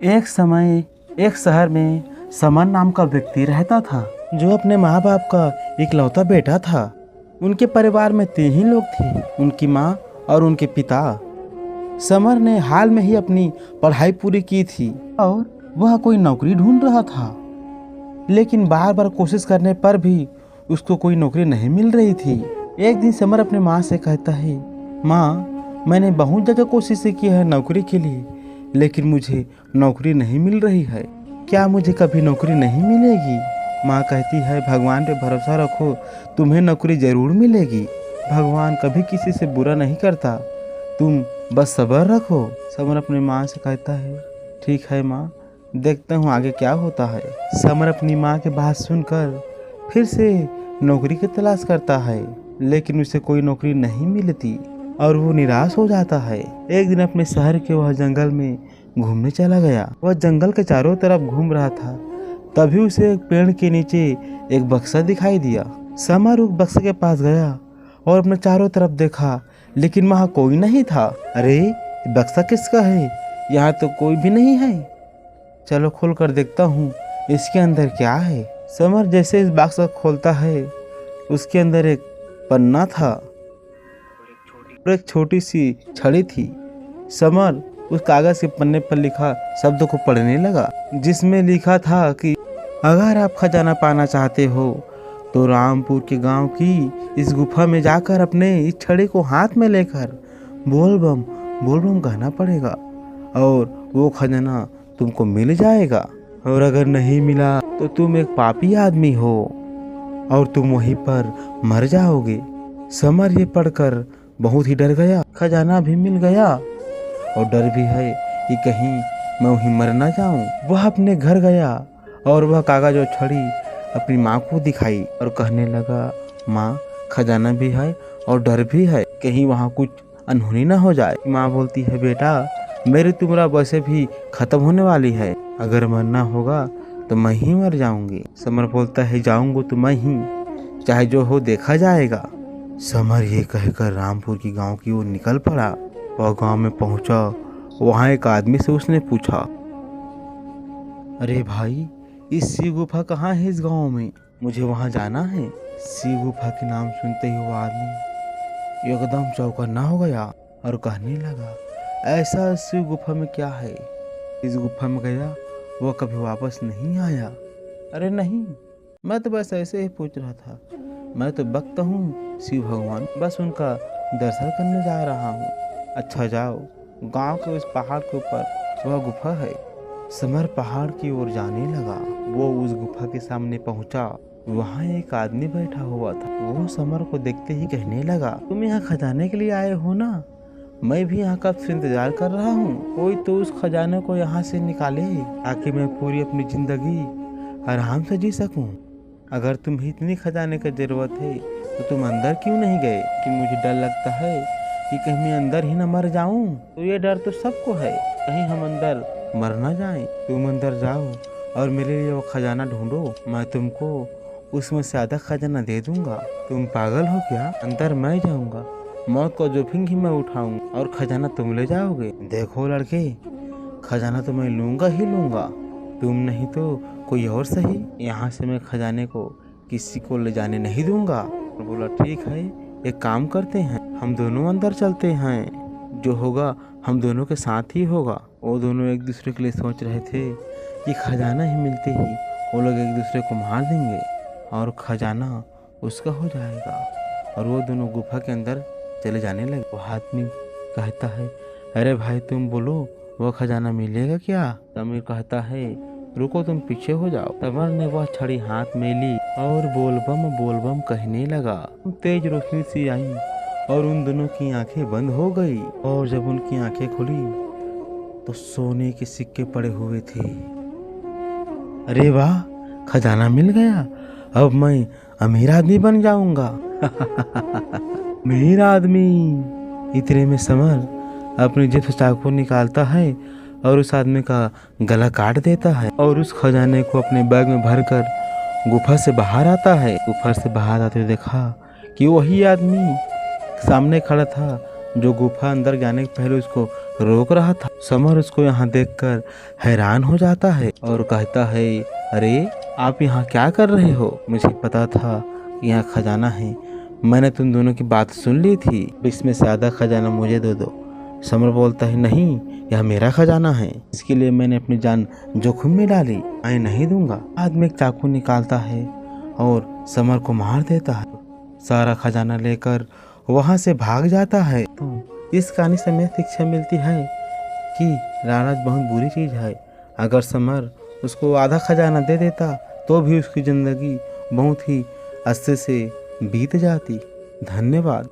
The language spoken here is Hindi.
एक समय एक शहर में समर नाम का व्यक्ति रहता था, जो अपने माँ बाप का इकलौता बेटा था। उनके परिवार में 3 ही लोग थे, उनकी माँ और उनके पिता। समर ने हाल में ही अपनी पढ़ाई पूरी की थी और वह कोई नौकरी ढूंढ रहा था, लेकिन बार बार कोशिश करने पर भी उसको कोई नौकरी नहीं मिल रही थी। एक दिन समर अपने माँ से कहता है, माँ, मैंने बहुत जगह कोशिश की है नौकरी के लिए, लेकिन मुझे नौकरी नहीं मिल रही है। क्या मुझे कभी नौकरी नहीं मिलेगी? माँ कहती है, भगवान पे भरोसा रखो, तुम्हें नौकरी जरूर मिलेगी। भगवान कभी किसी से बुरा नहीं करता, तुम बस सब्र रखो। समर अपनी माँ से कहता है, ठीक है माँ, देखता हूँ आगे क्या होता है। समर अपनी माँ की बात सुनकर फिर से नौकरी की तलाश करता है, लेकिन उसे कोई नौकरी नहीं मिलती और वो निराश हो जाता है। एक दिन अपने शहर के वह जंगल में घूमने चला गया। वह जंगल के चारों तरफ घूम रहा था, तभी उसे एक पेड़ के नीचे एक बक्सा दिखाई दिया। समर उस बक्से के पास गया और अपने चारों तरफ देखा, लेकिन वहाँ कोई नहीं था। अरे, बक्सा किसका है? यहाँ तो कोई भी नहीं है। चलो खोल कर देखता हूँ इसके अंदर क्या है। समर जैसे इस बक्सा खोलता है, उसके अंदर एक पन्ना था और एक छोटी सी छड़ी थी। समर उस कागज के पन्ने पर लिखा शब्दों को पढ़ने लगा, जिसमें लिखा था कि अगर आप खजाना पाना चाहते हो तो रामपुर के गांव की इस गुफा में जाकर अपने इस छड़ी को हाथ में लेकर बोल बम कहना पड़ेगा और वो खजाना तुमको मिल जाएगा। और अगर नहीं मिला तो तुम एक पापी आदमी हो और तुम वहीं पर मर जाओगे। समर ये पढ़कर बहुत ही डर गया। खजाना भी मिल गया और डर भी है कि कहीं मैं वहीं मर ना जाऊं। वह अपने घर गया और वह कागज और छड़ी अपनी माँ को दिखाई और कहने लगा, माँ, खजाना भी है और डर भी है, कहीं वहाँ कुछ अनहोनी ना हो जाए। माँ बोलती है, बेटा, मेरी तो उम्र वैसे भी खत्म होने वाली है, अगर मरना होगा तो मैं ही मर जाऊंगी। समर बोलता है, जाऊंगा तो मैं ही, चाहे जो हो देखा जाएगा। समर ये कहकर रामपुर की गांव की ओर निकल पड़ा। वह गांव में पहुंचा। वहां एक आदमी से उसने पूछा, अरे भाई, इस शिव गुफा कहाँ है इस गांव में? मुझे वहां जाना है। शिव गुफा के नाम सुनते ही वो आदमी एकदम चौकन्ना हो गया और कहने लगा, ऐसा शिव गुफा में क्या है? इस गुफा में गया वो कभी वापस नहीं आया। अरे नहीं, मैं तो बस ऐसे ही पूछ रहा था, मैं तो भक्त हूँ शिव भगवान, बस उनका दर्शन करने जा रहा हूँ। अच्छा जाओ, गांव के उस पहाड़ के ऊपर वह गुफा है। समर पहाड़ की ओर जाने लगा। वो उस गुफा के सामने पहुंचा। वहाँ एक आदमी बैठा हुआ था। वो समर को देखते ही कहने लगा, तुम यहाँ खजाने के लिए आए हो ना? मैं भी यहाँ कब से इंतजार कर रहा हूँ। कोई तो उस खजाने को यहाँ से निकाले ताकि मैं पूरी अपनी जिंदगी आराम से जी सकूँ। अगर तुम्हें इतनी खजाने की जरूरत है तो तुम अंदर क्यों नहीं गए? कि मुझे डर लगता है कि कहीं मैं अंदर ही न मर जाऊं। तो ये डर तो सबको है, कहीं हम अंदर मर ना जाएं। तुम अंदर जाओ और मेरे लिए वो खजाना ढूंढो, मैं तुमको उसमें से आधा खजाना दे दूंगा। तुम पागल हो क्या? अंदर मैं जाऊंगा, मौत को जोखिम ही मैं उठाऊंगा और खजाना तुम ले जाओगे। देखो लड़के, खजाना तो मैं लूंगा ही लूंगा, तुम नहीं तो कोई और सही। यहाँ से मैं खजाने को किसी को ले जाने नहीं दूंगा। बोला, ठीक है, एक काम करते हैं, हम दोनों अंदर चलते हैं, जो होगा हम दोनों के साथ ही होगा। वो दोनों एक दूसरे के लिए सोच रहे थे कि खजाना ही मिलते ही वो लोग एक दूसरे को मार देंगे और खजाना उसका हो जाएगा। और वो दोनों गुफा के अंदर चले जाने लगे। वो आदमी कहता है, अरे भाई, तुम बोलो, वो खजाना मिलेगा क्या? समीर कहता है, रुको, तुम पीछे हो जाओ। समर ने वह छड़ी हाथ में ली और बोल बम कहने लगा। तेज रोशनी सी आई और उन दोनों की आंखें बंद हो गई। और जब उनकी आंखें खुली तो सोने के सिक्के पड़े हुए थे। अरे वाह, खजाना मिल गया, अब मैं अमीर आदमी बन जाऊंगा। अमीर आदमी। इतने में समर अपनी जेब से चाकू निकालता है और उस आदमी का गला काट देता है और उस खजाने को अपने बैग में भरकर गुफा से बाहर आता है। गुफा से बाहर आते देखा कि वही आदमी सामने खड़ा था जो गुफा अंदर जाने के पहले उसको रोक रहा था। समर उसको यहाँ देखकर हैरान हो जाता है और कहता है, अरे आप यहाँ क्या कर रहे हो? मुझे पता था यहाँ खजाना है, मैंने तुम दोनों की बात सुन ली थी, इसमें से आधा खजाना मुझे दे दो। समर बोलता है, नहीं, यह मेरा खजाना है, इसके लिए मैंने अपनी जान जोखिम में डाली, मैं नहीं दूंगा। बाद में एक चाकू निकालता है और समर को मार देता है। सारा खजाना लेकर वहां से भाग जाता है। तो इस कहानी से हमें शिक्षा मिलती है कि लालच बहुत बुरी चीज है। अगर समर उसको आधा खजाना दे देता तो भी उसकी जिंदगी बहुत ही अच्छे से बीत जाती। धन्यवाद।